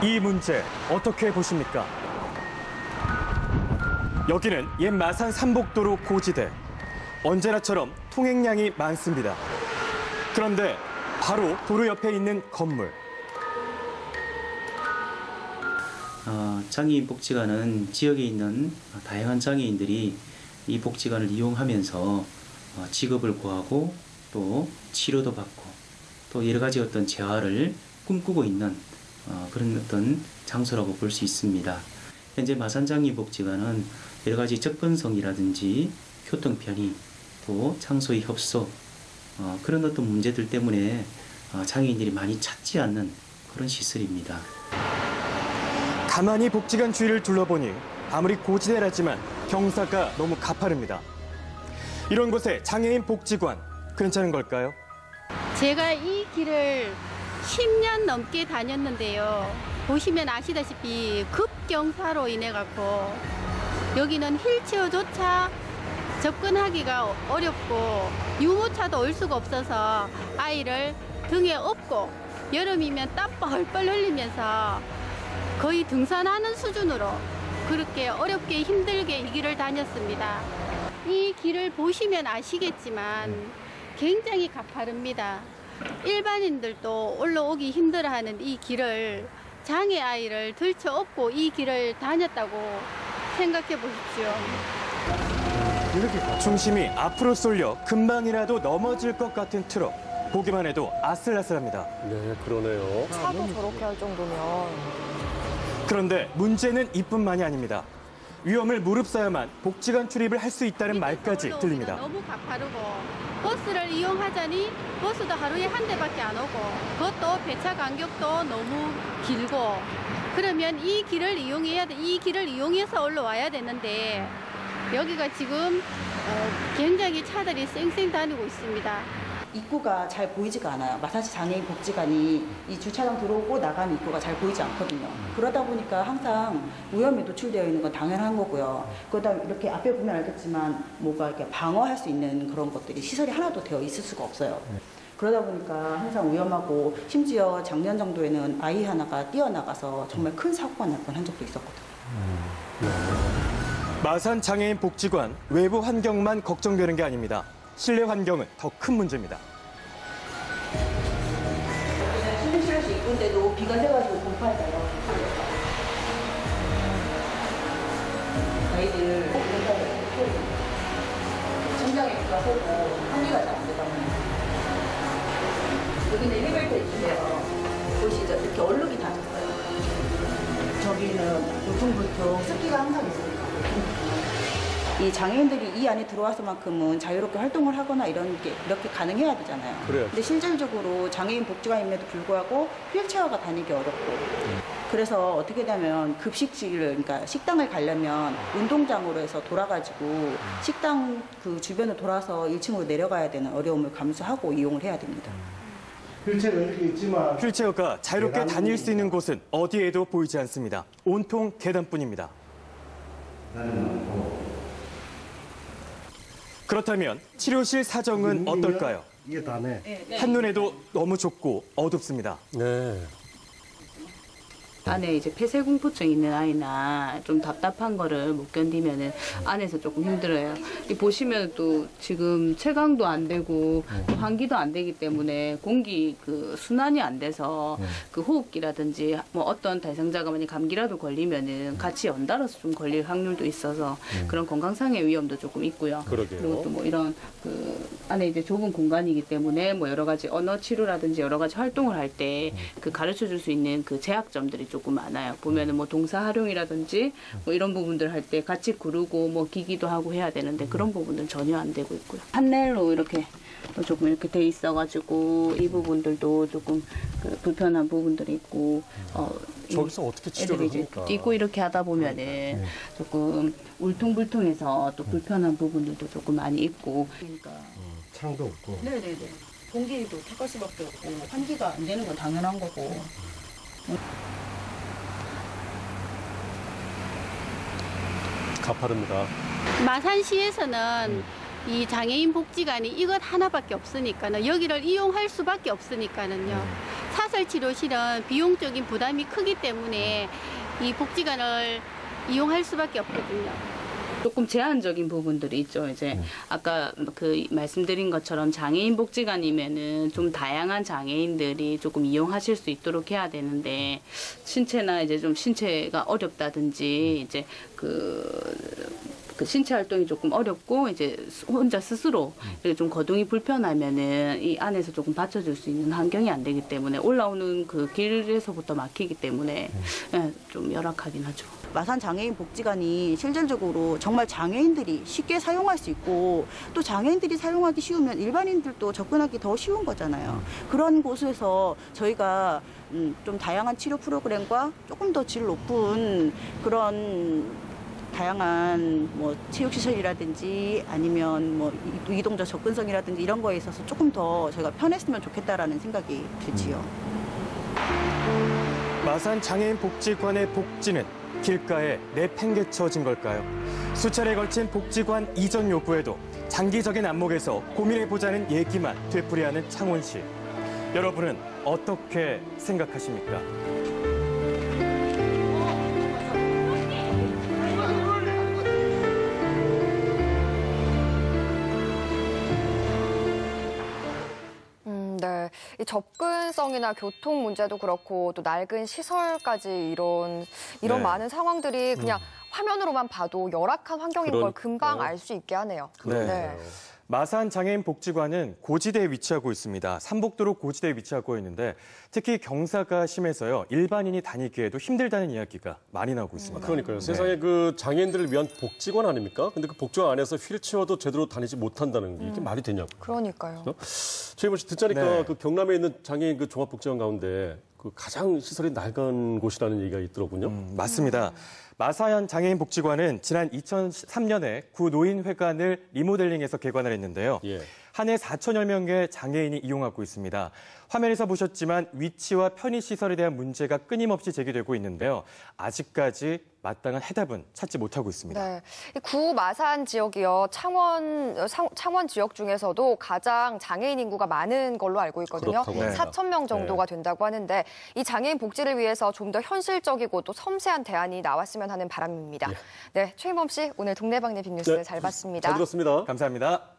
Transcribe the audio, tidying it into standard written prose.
이 문제 어떻게 보십니까? 여기는 옛 마산 삼복도로 고지대. 언제나처럼 통행량이 많습니다. 그런데 바로 도로 옆에 있는 건물. 장애인 복지관은 지역에 있는 다양한 장애인들이 이 복지관을 이용하면서 직업을 구하고 또 치료도 받고 또 여러 가지 어떤 재활을 꿈꾸고 있는 그런 어떤 장소라고 볼 수 있습니다. 현재 마산장애인 복지관은 여러 가지 접근성이라든지 교통 편의 또 장소의 협소 그런 어떤 문제들 때문에 장애인들이 많이 찾지 않는 그런 시설입니다. 가만히 복지관 주위를 둘러보니 아무리 고지대라지만 경사가 너무 가파릅니다. 이런 곳에 장애인 복지관 괜찮은 걸까요? 제가 이 길을 10년 넘게 다녔는데요. 보시면 아시다시피 급경사로 인해 갖고 여기는 휠체어조차 접근하기가 어렵고 유모차도 올 수가 없어서 아이를 등에 업고 여름이면 땀 뻘뻘 흘리면서 거의 등산하는 수준으로 그렇게 어렵게 힘들게 이 길을 다녔습니다. 이 길을 보시면 아시겠지만 굉장히 가파릅니다. 일반인들도 올라오기 힘들어하는 이 길을 장애 아이를 들쳐 업고 이 길을 다녔다고 생각해 보십시오. 중심이 앞으로 쏠려 금방이라도 넘어질 것 같은 트럭. 보기만 해도 아슬아슬합니다. 네, 그러네요. 차도 저렇게 할 정도면. 그런데 문제는 이뿐만이 아닙니다. 위험을 무릅써야만 복지관 출입을 할 수 있다는 말까지 들립니다. 너무 가파르고 버스를 이용하자니 버스도 하루에 한 대밖에 안 오고 그것도 배차 간격도 너무 길고 그러면 이 길을 이용해야 돼. 이 길을 이용해서 올라와야 되는데 여기가 지금 굉장히 차들이 쌩쌩 다니고 있습니다. 입구가 잘 보이지가 않아요. 마사지 장애인 복지관이 이 주차장 들어오고 나가는 입구가 잘 보이지 않거든요. 그러다 보니까 항상 위험에 노출되어 있는 건 당연한 거고요. 그러다 이렇게 앞에 보면 알겠지만 뭐가 이렇게 방어할 수 있는 그런 것들이 시설이 하나도 되어 있을 수가 없어요. 그러다 보니까 항상 위험하고 심지어 작년 정도에는 아이 하나가 뛰어나가서 정말 큰 사고가 날 뻔한 적도 있었거든요. 마산 장애인 복지관 외부 환경만 걱정되는 게 아닙니다. 실내 환경은 더 큰 문제입니다. 실내실에서 입구인데도 비가 새가지고 공파에다가 아이들 천장에 비가 새고 환기가 잘 안 되다 보니까 여기는 엘리베이터 있는데요. 보시죠. 이렇게 얼룩이 다 졌어요. 저기는 울퉁불퉁 습기가 항상 있으니까. 이 장애인들이 이 안에 들어와서만큼은 자유롭게 활동을 하거나 이렇게 가능해야 되잖아요. 그래요. 근데 실질적으로 장애인 복지관임에도 불구하고 휠체어가 다니기 어렵고 그래서 어떻게 되면 급식지를 그러니까 식당을 가려면 운동장으로 해서 돌아가지고 식당 그 주변을 돌아서 1층으로 내려가야 되는 어려움을 감수하고 이용을 해야 됩니다. 휠체어가 이렇게 있지만 휠체어가 자유롭게 다닐 수 있는 곳은 어디에도 보이지 않습니다. 온통 계단뿐입니다. 그렇다면 치료실 사정은 어떨까요? 이게 다네. 한눈에도 너무 좁고 어둡습니다. 네. 안에 이제 폐쇄공포증 있는 아이나 좀 답답한 거를 못 견디면은 안에서 조금 힘들어요. 보시면 또 지금 채광도 안 되고 또 환기도 안 되기 때문에 공기 그 순환이 안 돼서 그 호흡기라든지 뭐 어떤 대상자가 만약 감기라도 걸리면은 같이 연달아서 좀 걸릴 확률도 있어서 그런 건강상의 위험도 조금 있고요. 그러게요. 그리고 또 뭐 이런 그 안에 이제 좁은 공간이기 때문에 뭐 여러 가지 언어 치료라든지 여러 가지 활동을 할 때 그 가르쳐 줄 수 있는 그 제약점들이 조금 많아요. 보면은 뭐 동사 활용이라든지 뭐 이런 부분들 할 때 같이 구르고 뭐 기기도 하고 해야 되는데 그런 부분은 전혀 안 되고 있고요. 판넬로 이렇게 조금 이렇게 돼 있어가지고 이 부분들도 조금 그 불편한 부분들이 있고 저기서 어떻게 치료를 애들이 합니까? 이제 뛰고 이렇게 하다 보면은 조금 울퉁불퉁해서 또 불편한 부분들도 조금 많이 있고 그러니까 창도 없고. 네네네. 공기도 탁할 수밖에 없고 환기가 안 되는 건 당연한 거고. 가파릅니다. 마산시에서는 이 장애인 복지관이 이것 하나밖에 없으니까는 여기를 이용할 수밖에 없으니까는요. 사설 치료실은 비용적인 부담이 크기 때문에 이 복지관을 이용할 수밖에 없거든요. 조금 제한적인 부분들이 있죠. 이제 아까 그 말씀드린 것처럼 장애인 복지관이면은 좀 다양한 장애인들이 조금 이용하실 수 있도록 해야 되는데 신체나 이제 좀 신체가 어렵다든지 이제 그 신체 활동이 조금 어렵고 이제 혼자 스스로 이렇게 좀 거동이 불편하면은 이 안에서 조금 받쳐줄 수 있는 환경이 안 되기 때문에 올라오는 그 길에서부터 막히기 때문에 예, 좀 열악하긴 하죠. 마산 장애인 복지관이 실질적으로 정말 장애인들이 쉽게 사용할 수 있고 또 장애인들이 사용하기 쉬우면 일반인들도 접근하기 더 쉬운 거잖아요. 그런 곳에서 저희가 좀 다양한 치료 프로그램과 조금 더 질 높은 그런 다양한 뭐 체육시설이라든지 아니면 뭐 이동적 접근성이라든지 이런 거에 있어서 조금 더 저희가 편했으면 좋겠다라는 생각이 들지요. 마산 장애인 복지관의 복지는 길가에 내팽개쳐진 걸까요? 수차례 걸친 복지관 이전 요구에도 장기적인 안목에서 고민해보자는 얘기만 되풀이하는 창원시. 여러분은 어떻게 생각하십니까? 네. 이 접근성이나 교통 문제도 그렇고 또 낡은 시설까지 이런 네. 많은 상황들이 그냥 화면으로만 봐도 열악한 환경인 걸 금방 알 수 있게 하네요. 네. 마산 장애인 복지관은 고지대에 위치하고 있습니다. 삼복도로 고지대에 위치하고 있는데 특히 경사가 심해서요. 일반인이 다니기에도 힘들다는 이야기가 많이 나오고 있습니다. 그러니까요. 세상에 그 장애인들을 위한 복지관 아닙니까? 근데 그 복지관 안에서 휠체어도 제대로 다니지 못한다는 게 이게 말이 되냐고. 그러니까요. 최희원 씨 듣자니까 네. 그 경남에 있는 장애인 그 종합복지관 가운데 그 가장 시설이 낡은 곳이라는 얘기가 있더라고요. 맞습니다. 마산 장애인 복지관은 지난 2003년에 구 노인회관을 리모델링해서 개관을 했는데요. 예. 한 해 4천여 명의 장애인이 이용하고 있습니다. 화면에서 보셨지만 위치와 편의시설에 대한 문제가 끊임없이 제기되고 있는데요. 아직까지 마땅한 해답은 찾지 못하고 있습니다. 네. 이 구 마산 지역이요. 창원 지역 중에서도 가장 장애인 인구가 많은 걸로 알고 있거든요. 그렇다고 합니다. 4,000명 정도가 된다고 하는데 이 장애인 복지를 위해서 좀 더 현실적이고 또 섬세한 대안이 나왔으면 하는 바람입니다. 네, 최희범 씨 오늘 동네방네 빅뉴스 잘 봤습니다. 잘 들었습니다. 감사합니다.